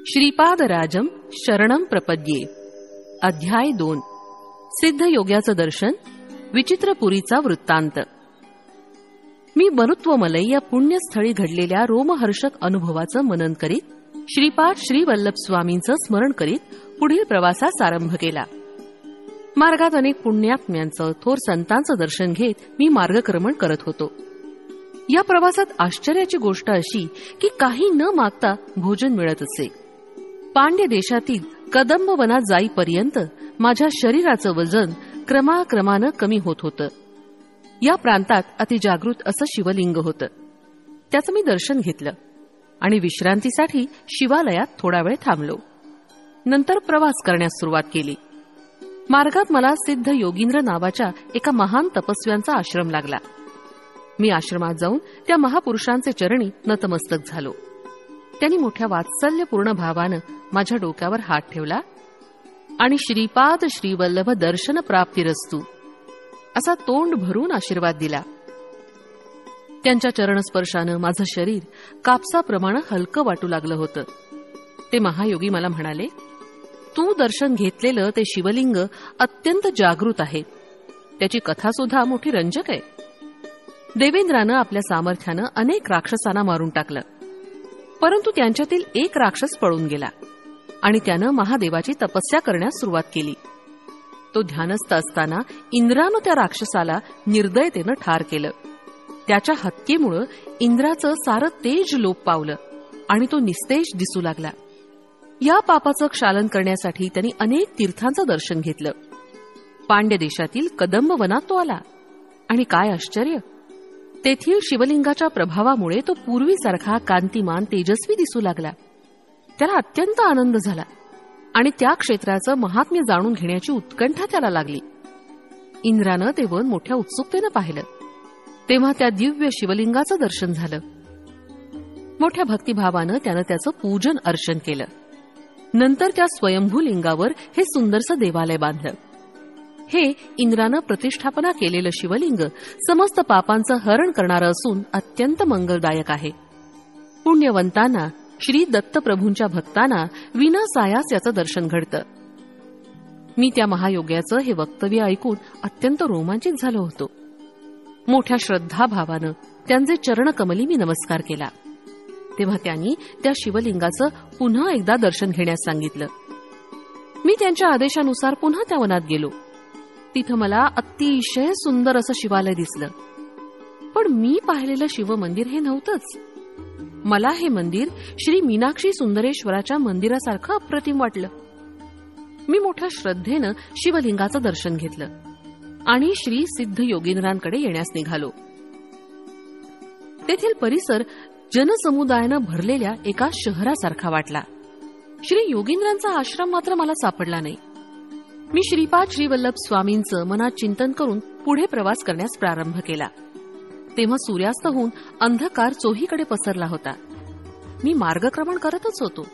श्रीपादराजम शरणम प्रपद्ये. अध्याय 2. सिद्धयोग्याचं दर्शन, विचित्रपुरीचा वृत्तांत. मी मरुत्वमलई या पुण्यस्थळी घडलेल्या रोमहर्षक अनुभवाचं मनन करीत श्रीपाद श्रीवल्लभ स्वामींचं स्मरण करीत पुढील प्रवासास आरंभ केला. मार्गात अनेक पुण्यात्म्यांचं, थोर संतांचं दर्शन घेत मी मार्गक्रमण करत होतो. या प्रवासात आश्चर्याची गोष्ट अशी की काही न मागता भोजन मिळत असे. पांड्य देशातील कदंब वनात जाईपर्यंत माझ्या शरीराचं वजन क्रमाक्रमानं कमी होत होतं. या प्रांतात अतिजागृत असं शिवलिंग होतं. त्याचं मी दर्शन घेतलं आणि विश्रांतीसाठी शिवालयात थोडा वेळ थांबलो. नंतर प्रवास करण्यास सुरुवात केली. मार्गात मला सिद्ध योगींद्र नावाच्या एका महान तपस्व्यांचा आश्रम लागला. मी आश्रमात जाऊन त्या महापुरुषांचे चरणी नतमस्तक झालो. त्यांनी मोठ्या वात्सल्यपूर्ण भावानं माझ्या डोक्यावर हात ठेवला आणि श्रीपाद श्रीवल्लभ दर्शन प्राप्तिरस्तु असा तोंड भरून आशीर्वाद दिला. त्यांच्या चरणस्पर्शानं माझं शरीर कापसाप्रमाणे हलकं वाटू लागलं होतं. ते महायोगी मला म्हणाले, तू दर्शन घेतलेलं ते शिवलिंग अत्यंत जागृत आहे. त्याची कथा सुद्धा मोठी रंजक आहे. देवेंद्रानं आपल्या सामर्थ्यानं अनेक राक्षसांना मारून टाकलं, परंतु त्यांच्यातील एक राक्षस पळून गेला आणि त्यानं महादेवाची तपस्या करण्यास सुरुवात केली. तो ध्यानस्थ असताना इंद्रानं त्या राक्षसाला निर्दयतेनं ठार केलं. त्याच्या हत्येमुळं इंद्राचं सारं तेज लोप पावलं आणि तो निस्तेज दिसू लागला. या पापाचं क्षालन करण्यासाठी त्यांनी अनेक तीर्थांचं दर्शन घेतलं. पांड्य देशातील कदंब वनात तो आला आणि काय आश्चर्य, तेथील शिवलिंगाच्या प्रभावामुळे तो पूर्वीसारखा कांतिमान तेजस्वी दिसू लागला. त्याला अत्यंत आनंद झाला आणि त्या क्षेत्राचं महात्म्य जाणून घेण्याची उत्कंठा त्याला लागली. इंद्रानं ते वन मोठ्या उत्सुकतेनं पाहिलं. तेव्हा त्या दिव्य शिवलिंगाचं दर्शन झालं. मोठ्या भक्तिभावानं त्यानं त्याचं पूजन अर्चन केलं. नंतर त्या स्वयंभू लिंगावर हे सुंदरसं देवालय बांधलं. हे इंद्रानं प्रतिष्ठापना केलेलं शिवलिंग समस्त पापांचं हरण करणारं असून अत्यंत मंगलदायक आहे. पुण्यवंतांना, श्री दत्तप्रभूंच्या भक्तांना विनासायास याचं दर्शन घडतं. मी त्या महायोग्याचं हे वक्तव्य ऐकून अत्यंत रोमांचित झालो होतो. मोठ्या श्रद्धाभावानं त्यांचे चरणकमली मी नमस्कार केला. तेव्हा त्यांनी त्या शिवलिंगाचं पुन्हा एकदा दर्शन घेण्यास सांगितलं. मी त्यांच्या आदेशानुसार पुन्हा त्या वनात गेलो. तिथं मला अतिशय सुंदर असं शिवालय दिसलं, पण मी पाहिलेलं शिवमंदिर हे नव्हतंच. मला हे मंदिर श्री मीनाक्षी सुंदरेश्वराच्या मंदिरासारखं अप्रतिम वाटलं. मी मोठ्या श्रद्धेनं शिवलिंगाचं दर्शन घेतलं आणि श्री सिद्ध योगींद्रांकडे येण्यास निघालो. तेथील परिसर जनसमुदायानं भरलेल्या एका शहरासारखा वाटला. श्री योगींद्रांचा आश्रम मात्र मला सापडला नाही. मी श्रीपाद श्रीवल्लभ स्वामींचं मनात चिंतन करून पुढे प्रवास करण्यास प्रारंभ केला. तेव्हा सूर्यास्त होऊन अंधकार चोहीकडे पसरला होता. मी मार्गक्रमण करतच होतो.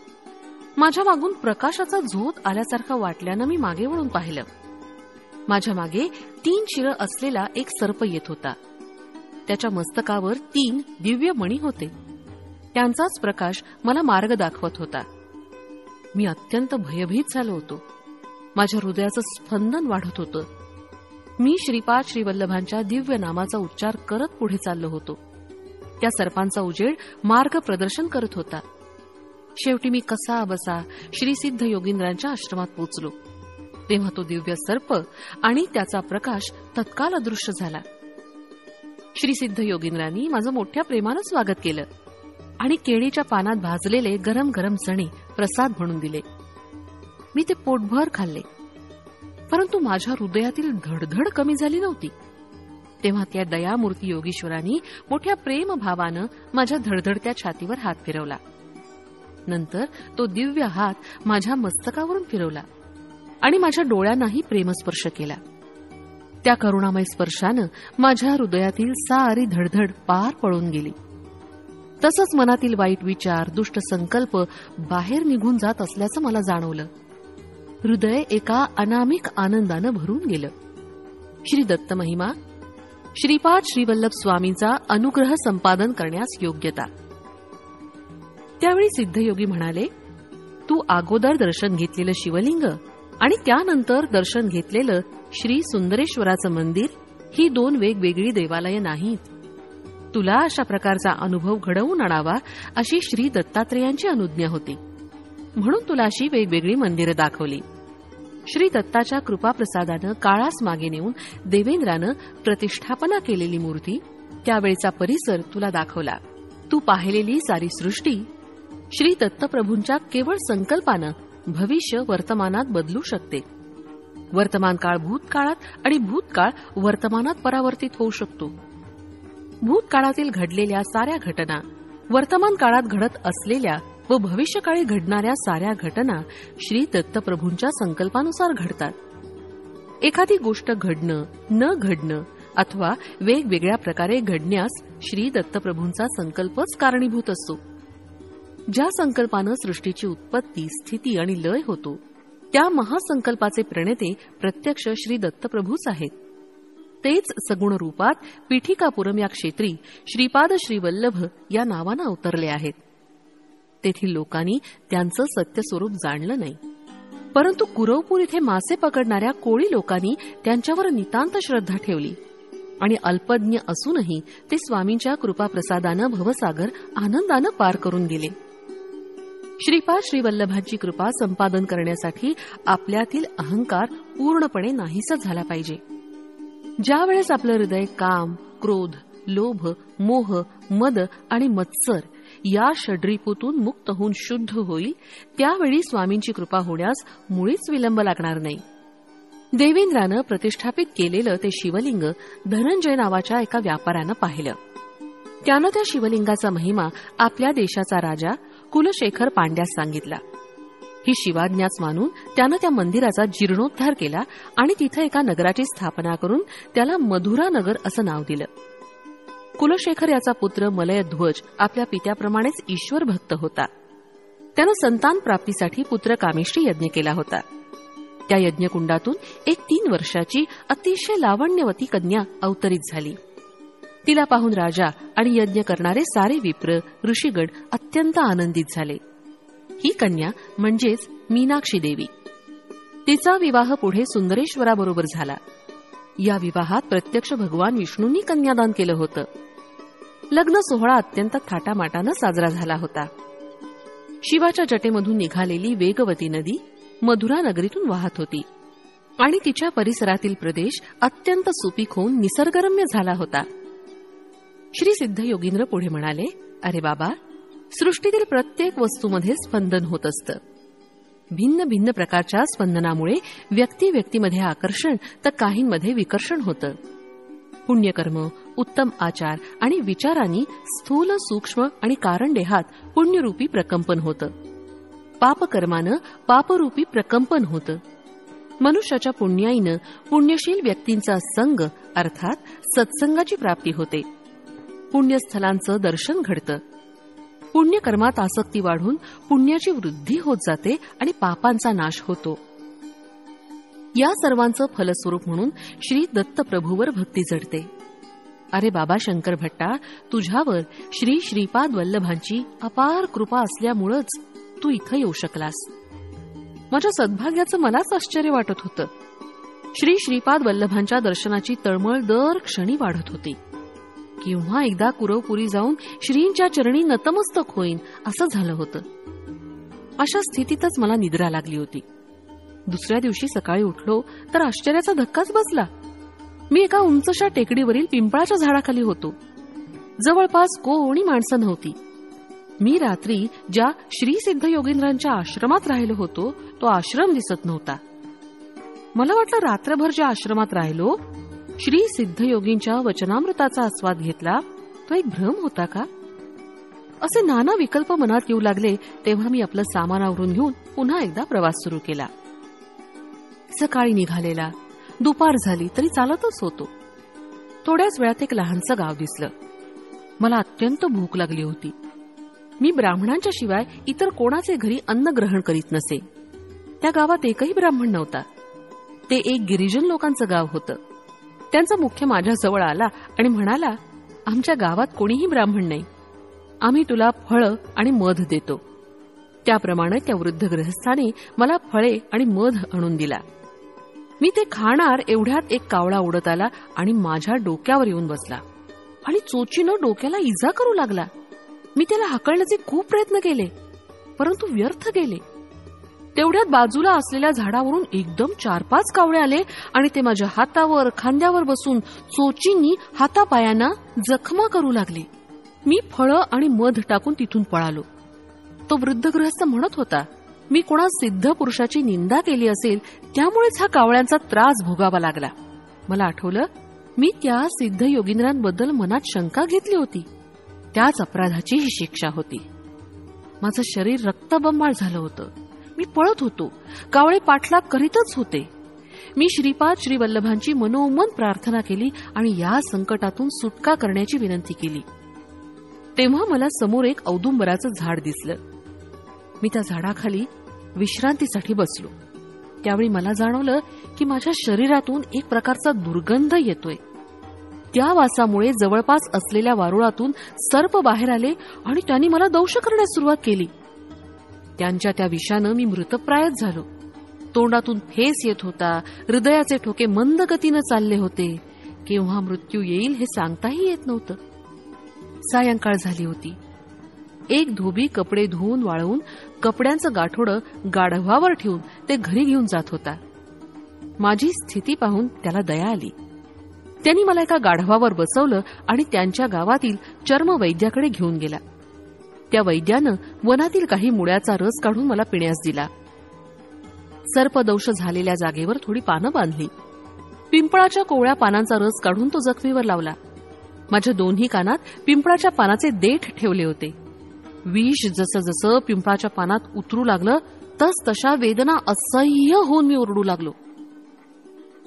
माझ्या मागून प्रकाशाचा झोत आल्यासारखा वाटल्यानं मी मागे वळून पाहिलं. माझ्या मागे 3 शिरं असलेला एक सर्प येत होता. त्याच्या मस्तकावर 3 दिव्य मणी होते. त्यांचाच प्रकाश मला मार्ग दाखवत होता. मी अत्यंत भयभीत झालो होतो. माझ्या हृदयाचं स्पंदन वाढत होतं. मी श्रीपाद श्रीवल्लभांच्या दिव्य नामाचा उच्चार करत पुढे चाललो होतो. त्या सर्पांचा उजेड मार्ग प्रदर्शन करत होता. शेवटी मी कसा बसा श्री सिद्ध योगींद्रांच्या आश्रमात पोचलो. तेव्हा तो दिव्य सर्प आणि त्याचा प्रकाश तत्काल अदृश्य झाला. श्री सिद्ध योगींद्रांनी माझं मोठ्या प्रेमानं स्वागत केलं आणि केळीच्या पानात भाजलेले गरम गरम चणे प्रसाद म्हणून दिले. मी ते पोटभर खाल्ले, परंतु माझ्या हृदयातील धडधड कमी झाली नव्हती. तेव्हा त्या दयामूर्ती योगीश्वरांनी मोठ्या प्रेमभावानं माझ्या धडधडत्या छातीवर हात फिरवला. नंतर तो दिव्य हात माझ्या मस्तकावरून फिरवला आणि माझ्या डोळ्यांनाही प्रेमस्पर्श केला. त्या करुणामय स्पर्शानं माझ्या हृदयातील सारी धडधड पार पळून गेली. तसंच मनातील वाईट विचार, दुष्ट संकल्प बाहेर निघून जात असल्याचं मला जाणवलं. हृदय एका अनामिक आनंदानं भरून गेलं. श्री दत्त महिमा, श्रीपाद श्रीवल्लभ स्वामींचा अनुग्रह संपादन करण्यास योग्यता. त्यावेळी सिद्धयोगी म्हणाले, तू अगोदर दर्शन घेतलेलं शिवलिंग आणि त्यानंतर दर्शन घेतलेलं श्री सुंदरेश्वराचं मंदिर ही दोन वेगवेगळी देवालये नाहीत. तुला अशा प्रकारचा अनुभव घडवून आणावा अशी श्री दत्तात्रेयांची अनुज्ञा होती, म्हणून तुला अशी वेगवेगळी मंदिरं दाखवली. श्री दत्ताच्या कृपाप्रसादानं काळास मागे नेऊन देवेंद्रानं प्रतिष्ठापना केलेली मूर्ती, त्यावेळचा परिसर तुला दाखवला. तू पाहिलेली सारी सृष्टी श्री दत्तप्रभूंच्या केवळ संकल्पानं भविष्य वर्तमानात बदलू शकते. वर्तमान काळ भूतकाळात आणि भूतकाळ वर्तमानात परावर्तित होऊ शकतो. भूतकाळातील घडलेल्या साऱ्या घटना वर्तमान काळात घडत असलेल्या व भविष्यकाळी घडणाऱ्या साऱ्या घटना श्री दत्तप्रभूंच्या संकल्पानुसार घडतात. एखादी गोष्ट घडणं, न घडणं अथवा वेगवेगळ्या प्रकारे घडण्यास श्री दत्तप्रभूंचा संकल्पच कारणीभूत असतो. ज्या संकल्पानं सृष्टीची उत्पत्ती, स्थिती आणि लय होतो, त्या महासंकल्पाचे प्रणेते प्रत्यक्ष श्री दत्तप्रभूच आहेत. तेच सगुण रूपात पीठिकापुरम या क्षेत्री श्रीपाद श्रीवल्लभ या नावानं अवतरले आहेत. तेथील लोकांनी त्यांचं सत्यस्वरूप जाणलं नाही, परंतु कुरवपूर इथे मासे पकडणाऱ्या कोळी लोकांनी त्यांच्यावर नितांत श्रद्धा ठेवली आणि अल्पज्ञ असूनही ते स्वामींच्या कृपाप्रसादानं भवसागर आनंदानं पार करून गेले. श्रीपाद श्रीवल्लभांची कृपा संपादन करण्यासाठी आपल्यातील अहंकार पूर्णपणे नाहीसा झाला पाहिजे. ज्यावेळेस आपलं हृदय काम, क्रोध, लोभ, मोह, मद आणि मत्सर या षड्रिपूतून मुक्त होऊन शुद्ध होईल, त्यावेळी स्वामींची कृपा होण्यास मुळीच विलंब लागणार नाही. देवेंद्रानं प्रतिष्ठापित केलेलं ते शिवलिंग धनंजय नावाच्या एका व्यापाऱ्यानं पाहिलं. त्यानं त्या शिवलिंगाचा महिमा आपल्या देशाचा राजा कुलशेखर पांड्यास सांगितला. ही शिवाज्ञाच मानून त्यानं त्या मंदिराचा जीर्णोद्धार केला आणि तिथं एका नगराची स्थापना करून त्याला मधुरा नगर असं नाव दिलं. कुलशेखर याचा पुत्र मलयध्वज आपल्या पित्याप्रमाणेच ईश्वर भक्त होता. त्यानं संतान प्राप्तीसाठी पुत्र कामेष्टी यज्ञ केला होता. त्या यज्ञकुंडातून एक 3 वर्षाची अतिशय लावण्यवती कन्या अवतरित झाली. तिला पाहून राजा आणि यज्ञ करणारे सारे विप्र, ऋषीगण अत्यंत आनंदित झाले. ही कन्या म्हणजेच मीनाक्षी देवी. तिचा विवाह पुढे सुंदरेश्वराबरोबर झाला. या विवाहात प्रत्यक्ष भगवान विष्णूंनी कन्यादान केलं होतं. लग्न सोहळा अत्यंत थाटामाटानं साजरा झाला होता. शिवाच्या जटेमधून निघालेली वेगवती नदी मधुरा नगरीतून वाहत होती आणि तिच्या परिसरातील प्रदेश अत्यंत सुपीक होऊन निसर्गरम्य झाला होता. श्री सिद्धयोगींद्र पुढे म्हणाले, अरे बाबा, सृष्टीतील प्रत्येक वस्तूमध्ये स्पंदन होत असतं. भिन्न भिन्न प्रकारच्या स्पंदनामुळे व्यक्तीमध्ये आकर्षण तर काहींमध्ये विकर्षण होतं. पुण्यकर्म, उत्तम आचार आणि विचारांनी स्थूल, सूक्ष्म आणि कारणदेहात पुण्यरूपी प्रकंपन होतं. पापकर्मानं पापरूपी प्रकंपन होतं. मनुष्याच्या पुण्याईनं पुण्यशील व्यक्तींचा संग अर्थात सत्संगाची प्राप्ती होते. पुण्यस्थलांचं दर्शन घडतं. पुण्यकर्मात आसक्ती वाढून पुण्याची वृद्धी होत जाते आणि पापांचा नाश होतो. या सर्वांचं फलस्वरूप म्हणून श्री दत्तप्रभूवर भक्ती जडते. अरे बाबा शंकर भट्टा, तुझ्यावर श्री श्रीपाद वल्लभांची अपार कृपा असल्यामुळेच तू इथं येऊ शकलास. माझ्या सद्भाग्याचं मलाच आश्चर्य वाटत होतं. श्री श्रीपाद वल्लभांच्या दर्शनाची तळमळ दर क्षणी वाढत होती. किंवा एकदा कुरवपुरी जाऊन श्रींच्या चरणी नतमस्तक होईन असं झालं होतं. अशा स्थितीतच मला निद्रा लागली होती. दुसऱ्या दिवशी सकाळी उठलो तर आश्चर्याचा धक्काच बसला. मी एका उंचशा टेकडीवरील पिंपळाच्या झाडाखाली होतो. जवळपास कोणी माणसं नव्हती. मी रात्री ज्या श्री सिद्धयोगींद्रांच्या आश्रमात राहिलो होतो तो आश्रम दिसत नव्हता. मला वाटलं रात्रभर ज्या आश्रमात राहिलो, श्री सिद्धयोगींच्या वचनामृताचा आस्वाद घेतला, तो एक भ्रम होता का? असे नाना विकल्प मनात येऊ लागले. तेव्हा मी आपलं सामान आवरून घेऊन पुन्हा एकदा प्रवास सुरू केला. सकाळी निघालेला. दुपार झाली तरी चालतच होतो. थोड्याच वेळात एक लहानसं गाव दिसलं. मला अत्यंत भूक लागली होती. मी ब्राह्मणांच्या शिवाय इतर कोणाचे घरी अन्न ग्रहण करीत नसे. त्या गावात एकही ब्राह्मण नव्हता. ते एक गिरिजन लोकांचं गाव होतं. त्यांचा मुख्य माझ्याजवळ आला आणि म्हणाला, आमच्या गावात कोणीही ब्राह्मण नाही. आम्ही तुला फळं आणि मध देतो. त्याप्रमाणे त्या वृद्ध गृहस्थाने मला फळे आणि मध आणून दिला. मी ते खाणार एवढ्यात एक कावळा उडत आला आणि माझ्या डोक्यावर येऊन बसला आणि चोचीनं डोक्याला इजा करू लागला. मी त्याला हाकलण्याचे खूप प्रयत्न केले, परंतु व्यर्थ गेले. तेवढ्यात बाजूला असलेल्या झाडावरून एकदम 4-5 कावळे आले आणि ते माझ्या हातावर, खांद्यावर बसून चोचींनी हातापायांना जखमा करू लागले. मी फळं आणि मध टाकून तिथून पळालो. तो वृद्ध गृहस्थ म्हणत होता, मी कोणा सिद्ध पुरुषाची निंदा केली असेल त्यामुळेच हा कावळ्यांचा त्रास भोगावा लागला. मला आठवलं, मी त्या सिद्ध योगींद्रांबद्दल मनात शंका घेतली होती. त्याच अपराधाची ही शिक्षा होती. माझं शरीर रक्तबंबाळ झालं होतं. मी पळत होतो, कावळे पाठलाग करीतच होते. मी श्रीपाद श्रीवल्लभांची मनोमन प्रार्थना केली आणि या संकटातून सुटका करण्याची विनंती केली. तेव्हा मला समोर एक औदुंबराचं झाड दिसलं. मी त्या झाडाखाली विश्रांतीसाठी बसलो. त्यावेळी मला जाणवलं की माझ्या शरीरातून एक प्रकारचा दुर्गंध येतोय. त्या वासामुळे जवळपास असलेल्या वारुळातून सर्प बाहेर आले आणि त्यांनी मला दंश करण्यास सुरुवात केली. त्यांच्या त्या विषानं मी मृतप्रायच झालो. तोंडातून फेस येत होता, हृदयाचे ठोके मंद गतीनं चालले होते. केव्हा मृत्यू येईल हे सांगताही येत नव्हतं. सायंकाळ झाली होती. एक धोबी कपडे धुवून वाळवून कपड्यांचं गाठोडं गाढवावर ठेवून ते घरी घेऊन जात होता. माझी स्थिती पाहून त्याला दया आली. त्यांनी मला एका गाढवावर बसवलं आणि त्यांच्या गावातील चर्म वैद्याकडे घेऊन गेला. त्या वैद्यानं वनातील काही मुळ्याचा रस काढून मला पिण्यास दिला. सर्पदंश झालेल्या जागेवर थोडी पानं बांधली. पिंपळाच्या कोवळ्या पानांचा रस काढून तो जखमीवर लावला. माझ्या दोन्ही कानात पिंपळाच्या पानाचे देठ ठेवले होते. विष जसं जसं पिंपळाच्या पानात उतरू लागलं तस तशा वेदना असह्य होऊन मी ओरडू लागलो.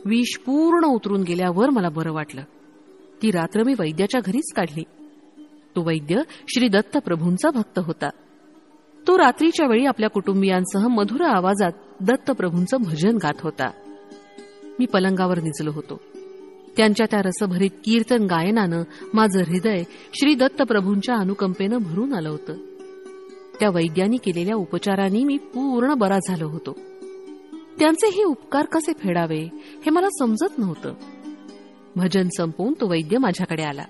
विष पूर्ण उतरून गेल्यावर मला बरं वाटलं. ती रात्र मी वैद्याच्या घरीच काढली. तो वैद्य श्री दत्त प्रभूंचा भक्त होता. तो रात्रीच्या वेळी आपल्या कुटुंबियांसह मधुर आवाजात दत्त प्रभूंचं भजन गात होता. मी पलंगावर निजलो होतो. त्यांच्या त्या रसभरीत कीर्तन गायनानं माझं हृदय श्री दत्त प्रभूंच्या अनुकंपेनं भरून आलं होतं. त्या वैद्यांनी केलेल्या उपचारांनी मी पूर्ण बरा झालो होतो. त्यांचे हे उपकार कसे फेडावे हे मला समजत नव्हतं. भजन संपवून तो वैद्य माझ्याकडे आला.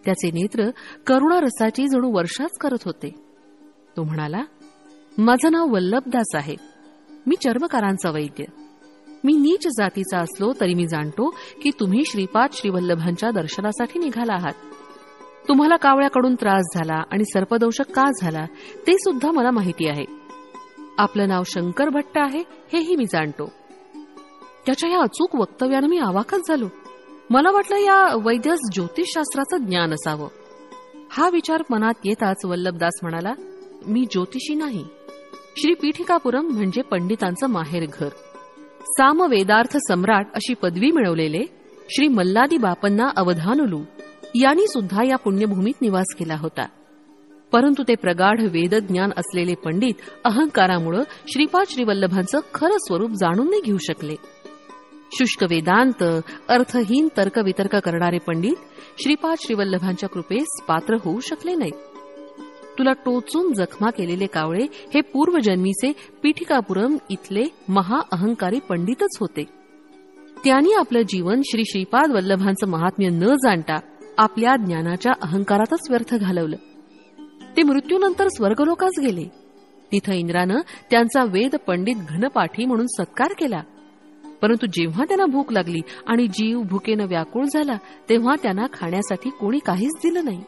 त्याचे नेत्र करुणारसाची जणू वर्षाच करत होते. तो म्हणाला, माझं नाव वल्लभदास आहे. मी चर्मकारांचा वैद्य. मी नीच जातीचा असलो तरी मी जाणतो की तुम्ही श्रीपाद श्रीवल्लभांच्या दर्शनासाठी निघाला आहात. तुम्हाला कावळ्याकडून त्रास झाला आणि सर्पदंश का झाला ते सुद्धा मला माहिती आहे. आपलं नाव शंकर भट्ट आहे हेही मी जाणतो. त्याच्या या अचूक वक्तव्यानं मी अवाकच झालो. मला वाटलं या वैद्यास ज्योतिषशास्त्राचं ज्ञान असावं. हा विचार मनात येताच वल्लभदास म्हणाला, मी ज्योतिषी नाही. श्री पीठिकापुरम म्हणजे पंडितांचं माहेर घर. सामवेदार्थ सम्राट अशी पदवी मिळवलेले श्री मल्लादी बापन्ना अवधानुलू यांनी सुद्धा या पुण्यभूमीत निवास केला होता. परंतु ते प्रगाढ वेदज्ञान असलेले पंडित अहंकारामुळे श्रीपाद श्रीवल्लभांचं खरं स्वरूप जाणून नाही घेऊ शकले. शुष्क वेदांत, अर्थहीन तर्कवितर्क करणारे पंडित श्रीपाद श्रीवल्लभांच्या कृपेस पात्र होऊ शकले नाहीत. तुला टोचून जखमा केलेले कावळे हे पूर्वजन्मीचे पीठिकापुरम इथले महाअहंकारी पंडितच होते. त्यांनी आपलं जीवन श्री श्रीपाद वल्लभांचं महात्म्य न जाणता आपल्या ज्ञानाच्या अहंकारातच व्यर्थ घालवलं. ते मृत्यूनंतर स्वर्गलोकास गेले. तिथं इंद्रानं त्यांचा वेद पंडित घनपाठी म्हणून सत्कार केला. परंतु जेव्हा त्यांना भूक लागली आणि जीव भुकेनं व्याकुळ झाला तेव्हा त्यांना खाण्यासाठी कोणी काहीच दिलं नाही.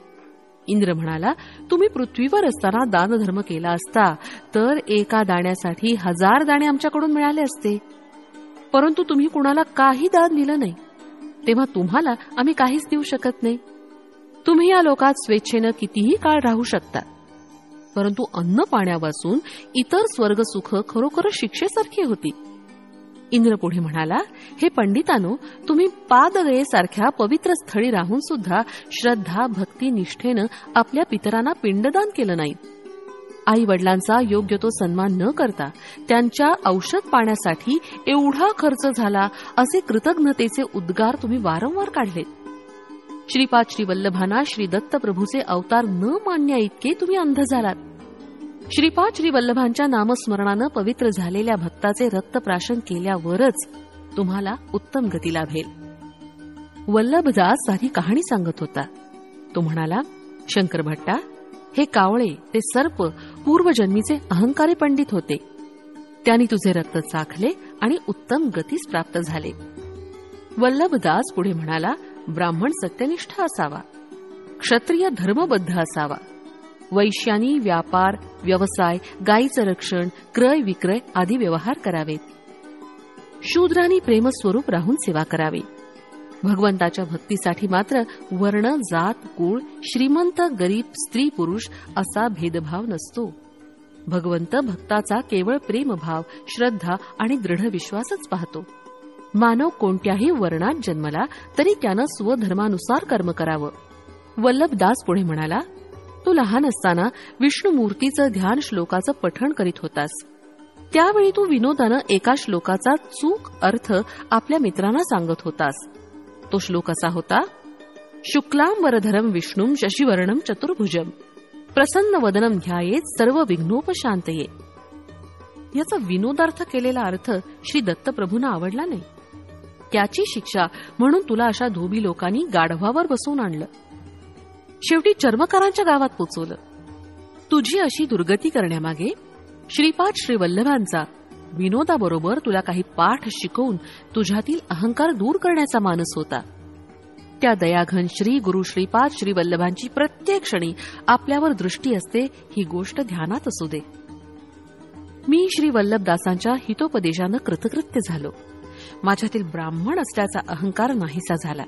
इंद्र म्हणाला, तुम्ही पृथ्वीवर असताना दानधर्म केला असता तर एका दाण्यासाठी 1000 दाणे आमच्याकडून मिळाले असते. परंतु तुम्ही कुणाला काही दान दिलं नाही, तेव्हा तुम्हाला आम्ही काहीच देऊ शकत नाही. तुम्ही या लोकात स्वेच्छेनं कितीही काळ राहू शकता, परंतु अन्न पाण्यापासून इतर स्वर्गसुख खरोखर शिक्षेसारखी होती. इंद्र पुढे म्हणाला, हे पंडितांनो, तुम्ही पादगयेसारख्या पवित्र स्थळी राहून सुद्धा श्रद्धा भक्ती निष्ठेनं आपल्या पितरांना पिंडदान केलं नाही. आई वडिलांचा योग्य तो सन्मान न करता त्यांच्या औषध पाण्यासाठी एवढा खर्च झाला असे कृतज्ञतेचे उद्गार तुम्ही वारंवार काढले. श्रीपाद श्रीवल्लभांना श्री दत्त प्रभूचे अवतार न मानण्या इतके तुम्ही अंध झालात. श्रीपाद श्री वल्लभांच्या नामस्मरणानं पवित्र झालेल्या भक्ताचे रक्तप्राशन केल्यावरच तुम्हाला उत्तम गती लाभेल. वल्लभदास साधी कहाणी सांगत होता. तो म्हणाला, शंकर भट्टा, हे कावळे ते सर्प पूर्वजन्मीचे अहंकारी पंडित होते. त्यांनी तुझे रक्त चाखले आणि उत्तम गतीस प्राप्त झाले. वल्लभदास पुढे म्हणाला, ब्राह्मण सत्यनिष्ठ असावा, क्षत्रिय धर्मबद्ध असावा, वैश्यानी व्यापार व्यवसाय, गायीचं रक्षण, क्रय विक्रय आदी व्यवहार करावेत, शूद्रांनी प्रेमस्वरूप राहून सेवा करावी. भगवंताच्या भक्तीसाठी मात्र वर्ण, जात, कुळ, श्रीमंत, गरीब, स्त्री, पुरुष असा भेदभाव नसतो. भगवंत भक्ताचा केवळ प्रेमभाव, श्रद्धा आणि दृढ विश्वासच पाहतो. मानव कोणत्याही वर्णात जन्मला तरी त्यानं स्वधर्मानुसार कर्म करावं. वल्लभदास पुढे म्हणाला, तू लहान असताना विष्णुमूर्तीचं ध्यान श्लोकाचं पठण करीत होतास. त्यावेळी तू विनोदानं एका श्लोकाचा चूक अर्थ आपल्या मित्रांना सांगत होतास. तो श्लोक असा होता, शुक्लां वरधरम विष्णुं शशिवर्णं चतुर्भुजं प्रसन्न वदनं ध्यायेत सर्व विघ्नोपशांतये. याचा विनोदार्थ केलेला अर्थ श्री दत्तप्रभूंना आवडला नाही. त्याची शिक्षा म्हणून तुला अशा धोबी लोकांनी गाढवावर बसवून आणलं. शेवटी चर्मकारांच्या गावात पोचवलं. तुझी अशी दुर्गती करण्यामागे श्रीपाद श्री वल्लभांचा विनोदाबरोबर तुला काही पाठ शिकवून तुझ्यातील अहंकार दूर करण्याचा मानस होता. त्या दयाघन श्री गुरु श्रीपाद श्री वल्लभांची प्रत्येक क्षणी आपल्यावर दृष्टी असते, ही गोष्ट ध्यानात असू दे. मी श्री वल्लभदासांच्या हितोपदेशानं कृतकृत्य झालो. माझ्यातील ब्राह्मण असल्याचा अहंकार नाहीसा झाला.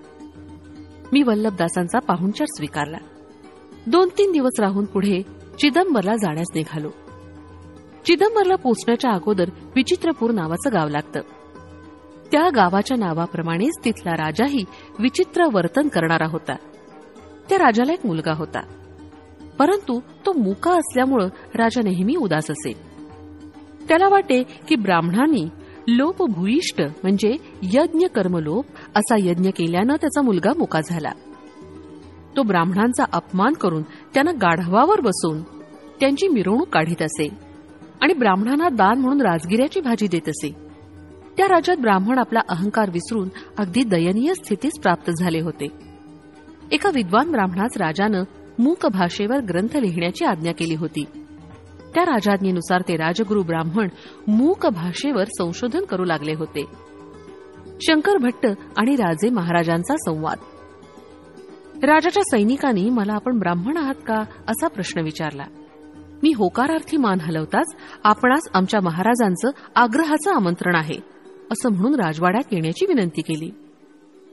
मी वल्लभदासांचा पाहुणचार स्वीकारला. 2-3 दिवस राहून पुढे चिदंबरला जाण्यास निघालो. चिदंबरला पोचण्याच्या अगोदर विचित्रपूर नावाचं गाव लागतं. त्या गावाच्या नावाप्रमाणेच तिथला राजाही विचित्र वर्तन करणारा होता. त्या राजाला एक मुलगा होता, परंतु तो मुका असल्यामुळं राजा नेहमी उदास असे. त्याला वाटे की ब्राह्मणांनी लोपभूयिष्ट म्हणजे यज्ञ कर्मलोप असा यज्ञ केल्यानं त्याचा मुलगा मुका झाला. तो ब्राह्मणांचा अपमान करून त्यानं गाढवावर बसून त्यांची मिरवणूक काढीत असे आणि ब्राह्मणांना दान म्हणून राजगिऱ्याची भाजी देत असे. त्या राज्यात ब्राह्मण आपला अहंकार विसरून अगदी दयनीय स्थितीस प्राप्त झाले होते. एका विद्वान ब्राह्मणास राजानं मूक भाषेवर ग्रंथ लिहिण्याची आज्ञा केली होती. त्या राजाज्ञेनुसार ते राजगुरू ब्राह्मण मूक भाषेवर संशोधन करू लागले होते. शंकर भट्ट आणि राजे महाराजांचा संवाद. राजाच्या सैनिकांनी मला आपण ब्राह्मण आहात का असा प्रश्न विचारला. मी होकारार्थी मान हलवताच आपणास आमच्या महाराजांचं आग्रहाचं आमंत्रण आहे असं म्हणून राजवाड्यात येण्याची विनंती केली.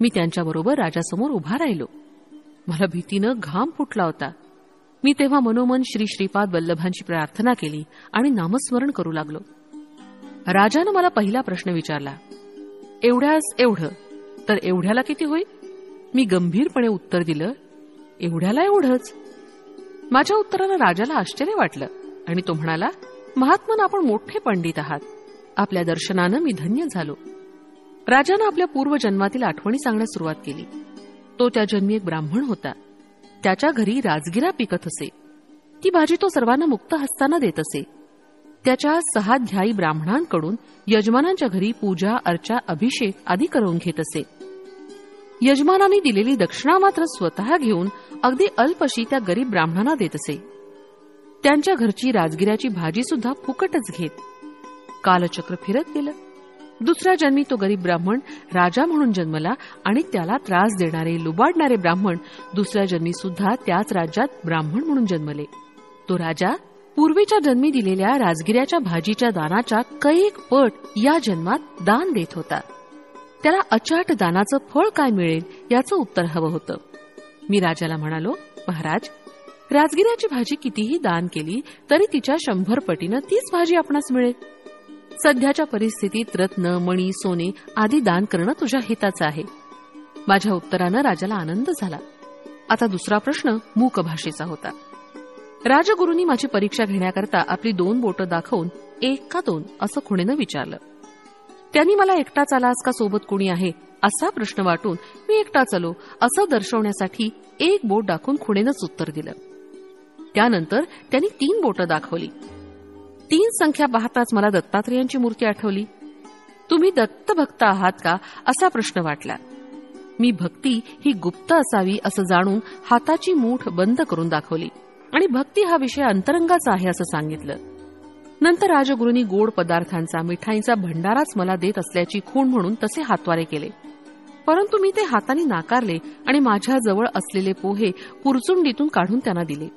मी त्यांच्याबरोबर राजासमोर उभा राहिलो. मला भीतीनं घाम फुटला होता. मी तेव्हा मनोमन श्री श्रीपाद वल्लभांची प्रार्थना केली आणि नामस्मरण करू लागलो. राजानं मला पहिला प्रश्न विचारला, एवढ्यास एवढं तर एवढ्याला किती होईल? मी गंभीरपणे उत्तर दिलं, एवढ्याला एवढंच. माझ्या उत्तरानं राजाला आश्चर्य वाटलं आणि तो म्हणाला, महात्मन, आपण मोठे पंडित आहात. आपल्या दर्शनानं मी धन्य झालो. राजानं आपल्या पूर्वजन्मातील आठवणी सांगण्यास सुरुवात केली. तो त्या जन्मी एक ब्राह्मण होता. त्याच्या घरी राजगिरा पिकत असे. ती भाजी तो सर्वांना मुक्त हस्ताना देत असे. त्याच्या 6 ध्यायी ब्राह्मणांकडून यजमानांच्या घरी पूजा अर्चा अभिषेक आदी करून घेत असे. यजमानांनी दिलेली दक्षिणा मात्र स्वतः घेऊन अगदी अल्पशी त्या गरीब ब्राह्मणांना देत असे. त्यांच्या घरची राजगिऱ्याची भाजी सुद्धा फुकटच घेत. कालचक्र फिरत गेलं. दुसऱ्या जन्मी तो गरीब ब्राह्मण राजा म्हणून जन्मला आणि त्याला त्रास देणारे लुबाडणारे ब्राह्मण दुसऱ्या जन्मी सुद्धा त्याच राज्यात ब्राह्मण म्हणून जन्मले. तो राजा पूर्वीच्या जन्मी दिलेल्या राजगिऱ्याच्या भाजीच्या दानाच्या कैक पट या जन्मात दान देत होता. त्याला अचाट दानाचं फळ काय मिळेल याचं उत्तर हवं होतं. मी राजाला म्हणालो, महाराज, राजगिऱ्याची भाजी कितीही दान केली तरी तिच्या 100 पटीनं तीच भाजी आपणास मिळेल. सध्याच्या परिस्थितीत रत्न, मणी, सोने आदी दान करणं तुझ्या हिताचं आहे. माझ्या उत्तरानं राजाला आनंद झाला. आता दुसरा प्रश्न मूक भाषेचा होता. राजगुरूंनी माझी परीक्षा घेण्याकरता आपली 2 बोटं दाखवून 1 का 2 असं खुणेनं विचारलं. त्यांनी मला एकटाच आलास का सोबत कोणी आहे असा प्रश्न वाटून मी एकटाच आलो असं दर्शवण्यासाठी 1 बोट दाखवून खुणेनंच उत्तर दिलं. त्यानंतर त्यांनी 3 बोटं दाखवली 3 संख्या पाहताच मला दत्तात्रेयांची मूर्ती आठवली. तुम्ही दत्तभक्त आहात का असा प्रश्न वाटला. मी भक्ती ही गुप्त असावी असं जाणून हाताची मूठ बंद करून दाखवली आणि भक्ती हा विषय अंतरंगाचा आहे असं सांगितलं. नंतर राजगुरूंनी गोड पदार्थांचा मिठाईचा भंडाराच मला देत असल्याची खूण म्हणून तसे हातवारे केले. परंतु मी ते हाताने नाकारले आणि माझ्याजवळ असलेले पोहे पुरचुंडीतून काढून त्यांना दिले.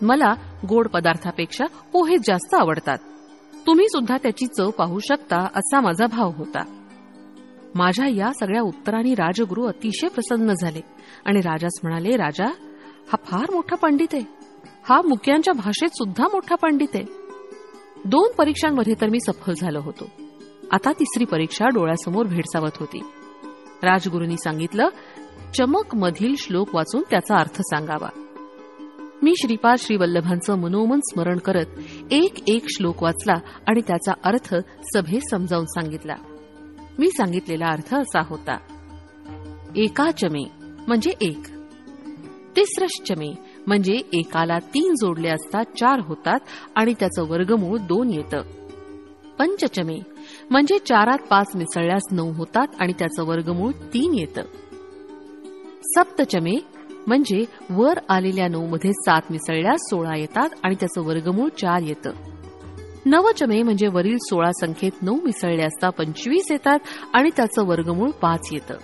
मला गोड पदार्थापेक्षा पोहे जास्त आवडतात. तुम्ही सुद्धा त्याची चव पाहू शकता असा माझा भाव होता. माझ्या या सगळ्या उत्तरांनी राजगुरू अतिशय प्रसन्न झाले आणि राजास म्हणाले, राजा, हा फार मोठा पंडित आहे. हा मुक्यांच्या भाषेत सुद्धा मोठा पंडित आहे. 2 परीक्षांमध्ये तर मी सफल झालो होतो. आता 3री परीक्षा डोळ्यासमोर भेडसावत होती. राजगुरूंनी सांगितलं, चमक मधील श्लोक वाचून त्याचा अर्थ सांगावा. मी श्रीपाद श्रीवल्लभांचं मनोमन स्मरण करत एक श्लोक वाचला आणि त्याचा अर्थ सभेस समजावून सांगितला. मी सांगितलेला अर्थ असा होता, एकाचमे म्हणजे 1, तिसरश्चमे म्हणजे एकाला 3 जोडले असता 4 होतात आणि त्याचं वर्गमूळ 2 येतं. पंचचमे म्हणजे 4त 5 मिसळल्यास 9 होतात आणि त्याचं वर्गमूळ 3 येतं. सप्तचमे म्हणजे वर आलेल्या 9 मध्ये 7 मिसळल्यास 16 येतात आणि त्याचं वर्गमूळ 4 येतं. नवचमे म्हणजे वरील 16 संख्येत 9 मिसळले असता 25 येतात आणि त्याचं वर्गमूळ 5 येतं.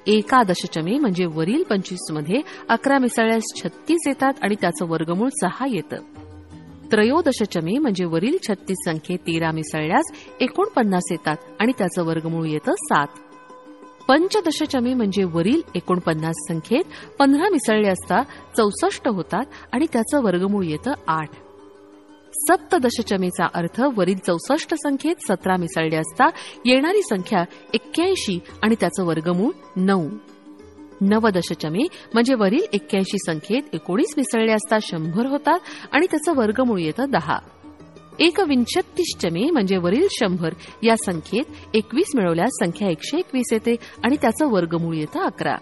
एकादशचमे म्हणजे वरील 25 मध्ये 11 मिसळल्यास 36 येतात आणि त्याचं वर्गमूळ 6 येतं. त्रयोदशचमे म्हणजे वरील 36 संख्येत 13 मिसळल्यास 49 येतात आणि त्याचं वर्गमूळ येतं 7. पंचदशचमे म्हणजे वरील 49 संख्येत 15 मिसळले असता 64 होतात आणि त्याचं वर्गमूळ येतं 8. सप्तदशचमेचा अर्थ वरील 64 संख्येत 17 मिसळले असता येणारी संख्या 81 आणि त्याचं वर्गमूळ 9. नवदशचमे म्हणजे वरील 81 संख्येत 19 मिसळले असता 100 होतात आणि त्याचं वर्गमूळ येतं 10. एकविंशतिश्चमे म्हणजे वरील 100 या संख्येत 21 मिळवल्यास संख्या 121 येते आणि त्याचं वर्गमूळ येतं 11.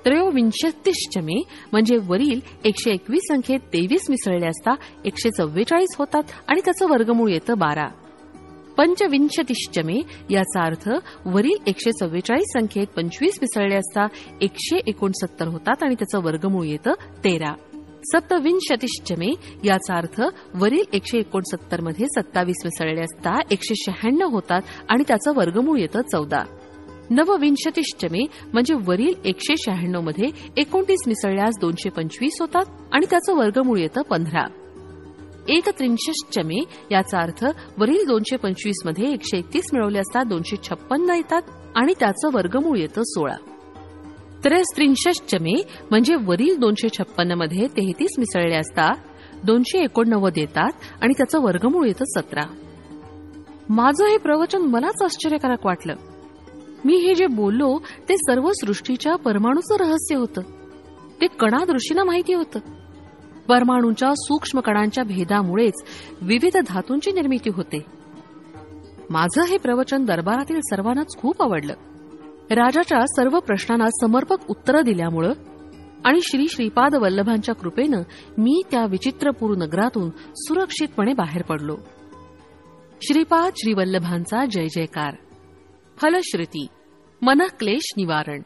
त्रयोविंशतिश्चमे म्हणजे वरील 121 संख्येत 23 मिसळले असता 144 होतात आणि त्याचं वर्गमूळ येतं 12. पंचविंशतिश्चमे याचा अर्थ वरील 144 संख्येत 25 मिसळले असता 169 होतात आणि त्याचं वर्गमूळ येतं 13. सप्तविंशतिश्चमे याचा अर्थ वरील 169 मध्ये 27 मिसळले असता 196 होतात आणि त्याचं वर्गमूळ येतं 14. नवविंशतिश्चमे म्हणजे वरील 196 मध्ये 29 मिसळल्यास 225 होतात आणि त्याचं वर्गमूळ येतं 15. एकत्रिंशश्चमे याचा अर्थ वरील 225 मध्ये 131 मिळवले असता 256 येतात आणि त्याचं वर्गमूळ येतं 16. त्रयस्त्रिंशश्चमे म्हणजे वरील 256 मध्ये 33 मिसळले असता 289 येतात आणि त्याचं वर्गमूळ येतं 17. माझं हे प्रवचन मलाच आश्चर्यकारक वाटलं. मी हे जे बोललो ते सर्व सृष्टीच्या परमाणूचं रहस्य होतं. ते कणादृष्टीनं माहिती होतं. परमाणूंच्या सूक्ष्म कणांच्या भेदामुळेच विविध धातूंची निर्मिती होते. माझं हे प्रवचन दरबारातील सर्वांनाच खूप आवडलं. राजाच्या सर्व प्रश्नांना समर्पक उत्तरं दिल्यामुळं आणि श्री श्रीपाद वल्लभांच्या कृपेनं मी त्या विचित्रपूर नगरातून सुरक्षितपणे बाहेर पडलो. श्रीपाद श्रीवल्लभांचा जय जयकार. फलश्रुती मनःक्लेश निवारण.